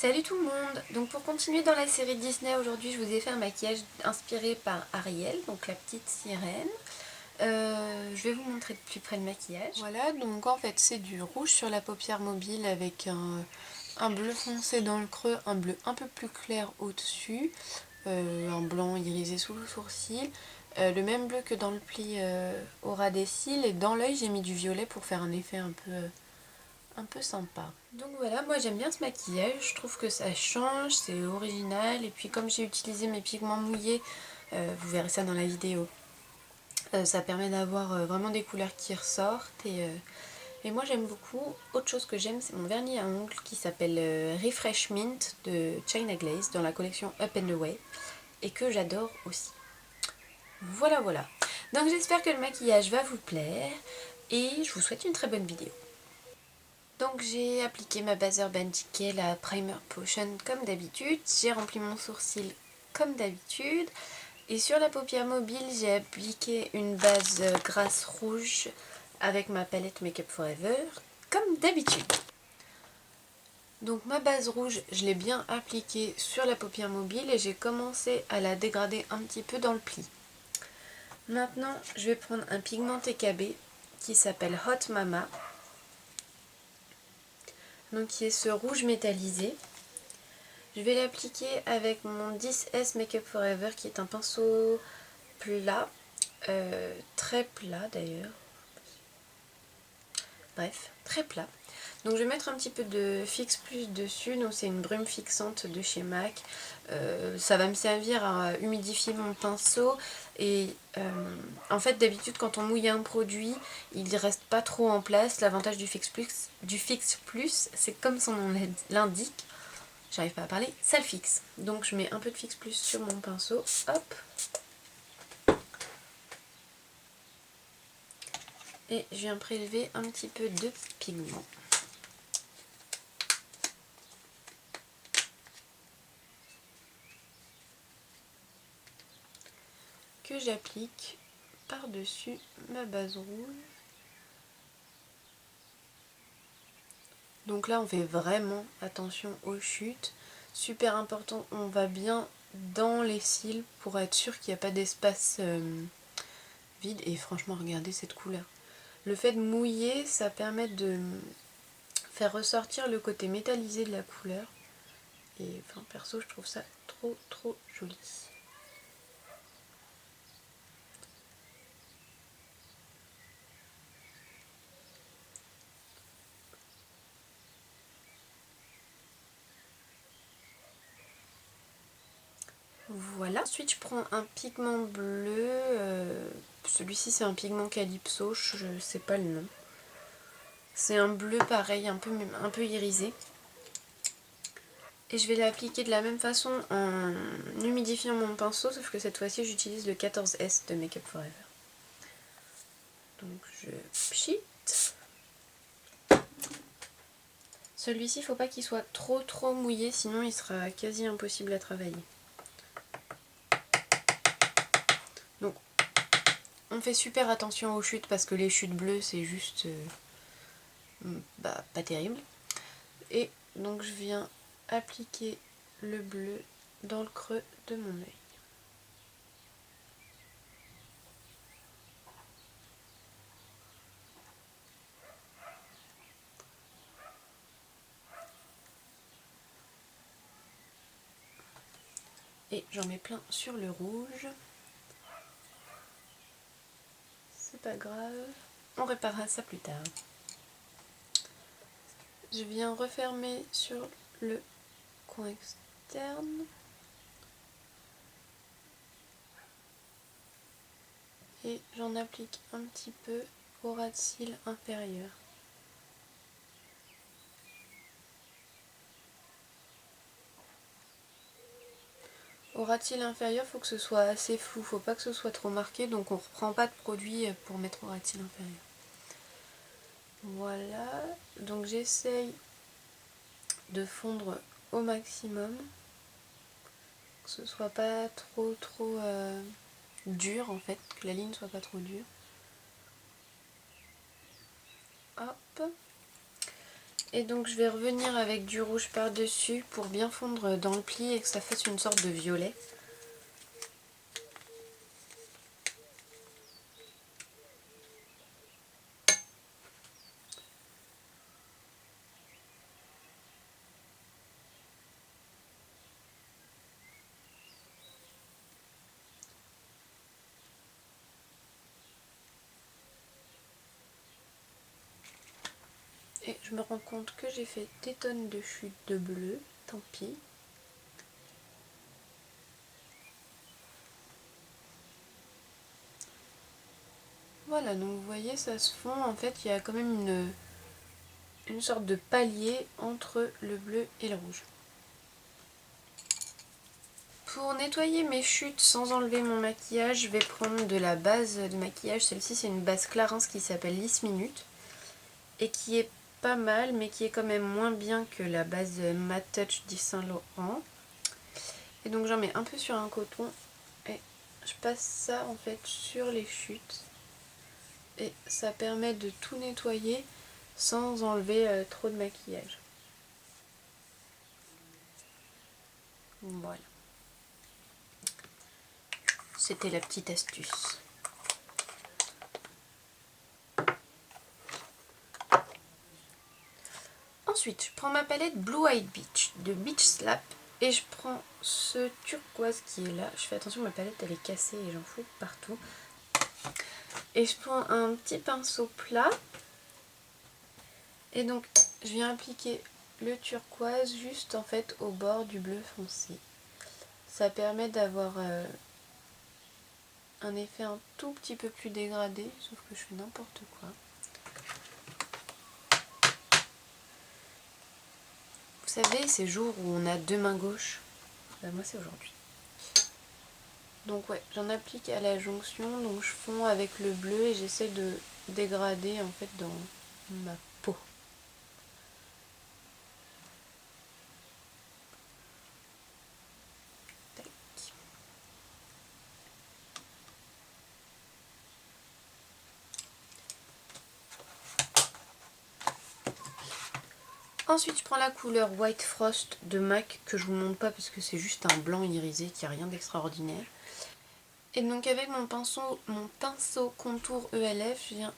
Salut tout le monde. Donc pour continuer dans la série Disney, aujourd'hui je vous ai fait un maquillage inspiré par Ariel, donc la petite sirène. Je vais vous montrer de plus près le maquillage. Voilà, donc en fait c'est du rouge sur la paupière mobile avec un bleu foncé dans le creux, un bleu un peu plus clair au-dessus, un blanc irisé sous le sourcil, le même bleu que dans le pli au ras des cils, et dans l'œil j'ai mis du violet pour faire un effet un peu sympa. Donc voilà, moi j'aime bien ce maquillage, je trouve que ça change, c'est original, et puis comme j'ai utilisé mes pigments mouillés, vous verrez ça dans la vidéo, ça permet d'avoir vraiment des couleurs qui ressortent, et moi j'aime beaucoup. Autre chose que j'aime, c'est mon vernis à ongles qui s'appelle Refresh Mint de China Glaze dans la collection Up and Away, et que j'adore aussi. Voilà voilà, donc j'espère que le maquillage va vous plaire, et je vous souhaite une très bonne vidéo. Donc j'ai appliqué ma base Urban Decay, la Primer Potion comme d'habitude, j'ai rempli mon sourcil comme d'habitude, et sur la paupière mobile j'ai appliqué une base grasse rouge avec ma palette Make Up Forever comme d'habitude. Donc ma base rouge, je l'ai bien appliquée sur la paupière mobile et j'ai commencé à la dégrader un petit peu dans le pli. Maintenant je vais prendre un pigment TKB qui s'appelle Hot Mama, donc qui est ce rouge métallisé. Je vais l'appliquer avec mon 10S Make Up Forever qui est un pinceau plat, très plat d'ailleurs, bref, très plat. Donc je vais mettre un petit peu de Fix Plus dessus, donc c'est une brume fixante de chez MAC. Ça va me servir à humidifier mon pinceau et en fait d'habitude quand on mouille un produit, il ne reste pas trop en place. L'avantage du Fix Plus, c'est comme son nom l'indique, j'arrive pas à parler, ça le fixe. Donc je mets un peu de Fix Plus sur mon pinceau, hop. Et je viens prélever un petit peu de pigment. Que j'applique par-dessus ma base rouge. Donc là on fait vraiment attention aux chutes. Super important, on va bien dans les cils pour être sûr qu'il n'y a pas d'espace vide. Et franchement regardez cette couleur. Le fait de mouiller, ça permet de faire ressortir le côté métallisé de la couleur. Et enfin perso je trouve ça trop joli. Voilà, ensuite je prends un pigment bleu, celui-ci c'est un pigment Calypso, je ne sais pas le nom. C'est un bleu pareil, un peu irisé. Et je vais l'appliquer de la même façon en humidifiant mon pinceau, sauf que cette fois-ci j'utilise le 14S de Make Up Forever. Donc je pchite. Celui-ci, il ne faut pas qu'il soit trop mouillé, sinon il sera quasi impossible à travailler. Donc on fait super attention aux chutes parce que les chutes bleues c'est juste pas terrible. Et donc je viens appliquer le bleu dans le creux de mon œil. Et j'en mets plein sur le rouge. C'est pas grave, on réparera ça plus tard. Je viens refermer sur le coin externe. Et j'en applique un petit peu au ras de cils inférieur. Au ras de cils inférieur, il faut que ce soit assez flou, faut pas que ce soit trop marqué, donc on ne reprend pas de produit pour mettre au ras de cils inférieur. Voilà, donc j'essaye de fondre au maximum, que ce soit pas trop dur en fait, que la ligne soit pas trop dure. Hop. Et donc je vais revenir avec du rouge par-dessus pour bien fondre dans le pli et que ça fasse une sorte de violet. Et je me rends compte que j'ai fait des tonnes de chutes de bleu, tant pis. Voilà, donc vous voyez, ça se fond. En fait, il y a quand même une sorte de palier entre le bleu et le rouge. Pour nettoyer mes chutes sans enlever mon maquillage, je vais prendre de la base de maquillage. Celle-ci, c'est une base Clarins qui s'appelle 10 minutes et qui est pas mal, mais qui est quand même moins bien que la base Matte Touch d'Yves Saint Laurent. Et donc j'en mets un peu sur un coton et je passe ça en fait sur les chutes. Et ça permet de tout nettoyer sans enlever trop de maquillage. Voilà. C'était la petite astuce. Ensuite, je prends ma palette Blue Eyed Beach de Beach Slap et je prends ce turquoise qui est là. Je fais attention, ma palette elle est cassée et j'en fous partout. Et je prends un petit pinceau plat et donc je viens appliquer le turquoise juste en fait au bord du bleu foncé. Ça permet d'avoir un effet un tout petit peu plus dégradé, sauf que je fais n'importe quoi. Vous savez, ces jours où on a deux mains gauches, ben moi c'est aujourd'hui. Donc ouais, j'en applique à la jonction, donc je fonds avec le bleu et j'essaie de dégrader en fait dans ma peau. Tac. Ensuite je prends la couleur White Frost de MAC que je vous montre pas parce que c'est juste un blanc irisé qui a rien d'extraordinaire. Et donc avec mon pinceau contour ELF, je viens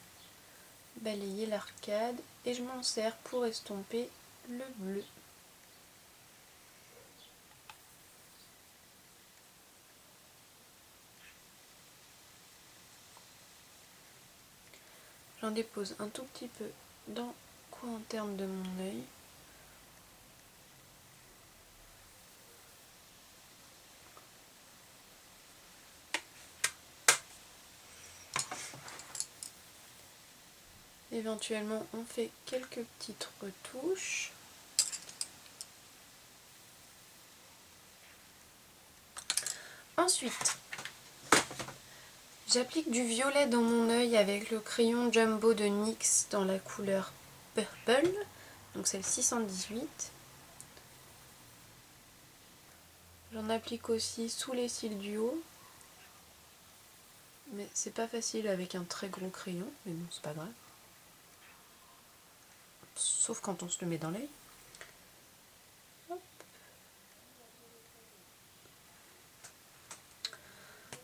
balayer l'arcade et je m'en sers pour estomper le bleu. J'en dépose un tout petit peu dans le coin interne de mon œil. Éventuellement, on fait quelques petites retouches. Ensuite, j'applique du violet dans mon œil avec le crayon Jumbo de NYX dans la couleur Purple. Donc c'est le 618. J'en applique aussi sous les cils du haut. Mais c'est pas facile avec un très gros crayon, mais bon, c'est pas grave. Sauf quand on se le met dans l'œil.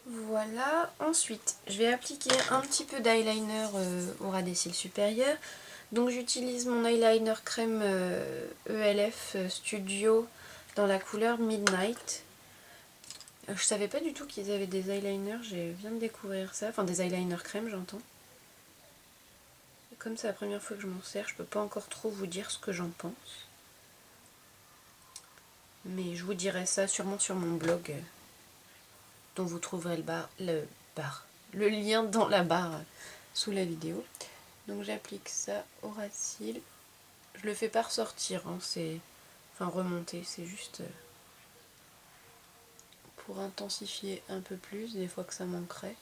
Voilà, ensuite je vais appliquer un petit peu d'eyeliner au ras des cils supérieurs. Donc j'utilise mon eyeliner crème ELF Studio dans la couleur Midnight. Je savais pas du tout qu'ils avaient des eyeliners, je viens de découvrir ça, enfin des eyeliners crème j'entends. Comme c'est la première fois que je m'en sers, je peux pas encore trop vous dire ce que j'en pense. Mais je vous dirai ça sûrement sur mon blog. Dont vous trouverez le lien dans la barre sous la vidéo. Donc j'applique ça au ras de cils. Je le fais pas ressortir, hein, enfin remonter, c'est juste pour intensifier un peu plus, des fois que ça manquerait.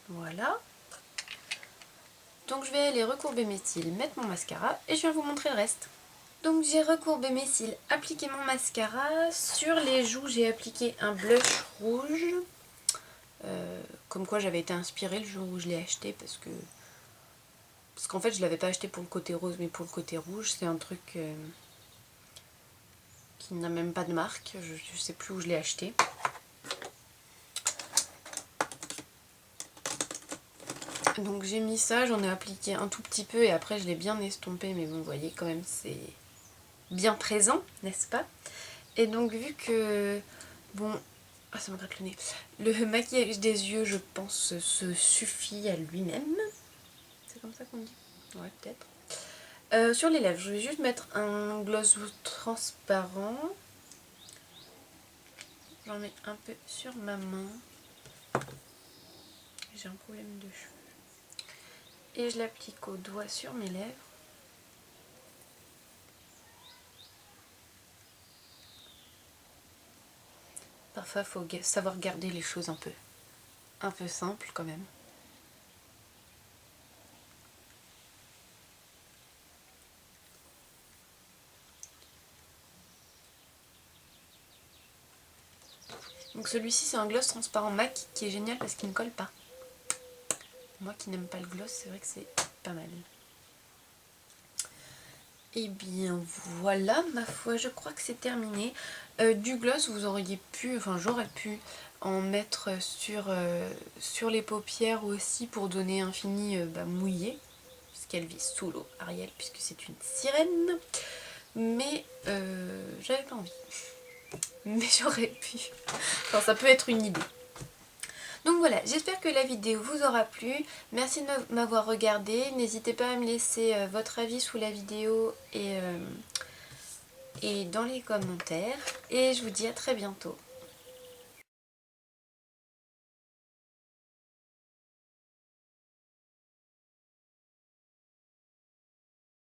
Voilà. Donc je vais aller recourber mes cils, mettre mon mascara et je viens vous montrer le reste. Donc j'ai recourbé mes cils, appliqué mon mascara. Sur les joues, j'ai appliqué un blush rouge. Comme quoi j'avais été inspirée le jour où je l'ai acheté parce qu'en fait je l'avais pas acheté pour le côté rose mais pour le côté rouge. C'est un truc qui n'a même pas de marque, je sais plus où je l'ai acheté. Donc j'ai mis ça, j'en ai appliqué un tout petit peu et après je l'ai bien estompé, mais bon vous voyez quand même c'est bien présent, n'est-ce pas? Et donc vu que, bon, ah ça me gratte le nez, le maquillage des yeux je pense se suffit à lui-même, c'est comme ça qu'on dit? Ouais peut-être. Sur les lèvres je vais juste mettre un gloss transparent, j'en mets un peu sur ma main, j'ai un problème de cheveux. Et je l'applique au doigt sur mes lèvres. Parfois, il faut savoir garder les choses un peu simples quand même. Donc celui-ci, c'est un gloss transparent MAC qui est génial parce qu'il ne colle pas. Moi qui n'aime pas le gloss, c'est vrai que c'est pas mal. Et bien voilà, ma foi, je crois que c'est terminé. Du gloss, vous auriez pu, enfin j'aurais pu en mettre sur les paupières aussi pour donner un fini mouillé. Puisqu'elle vit sous l'eau, Ariel, puisque c'est une sirène. Mais j'avais pas envie. Mais j'aurais pu. Enfin, ça peut être une idée. Donc voilà, j'espère que la vidéo vous aura plu. Merci de m'avoir regardé. N'hésitez pas à me laisser votre avis sous la vidéo et dans les commentaires. Et je vous dis à très bientôt.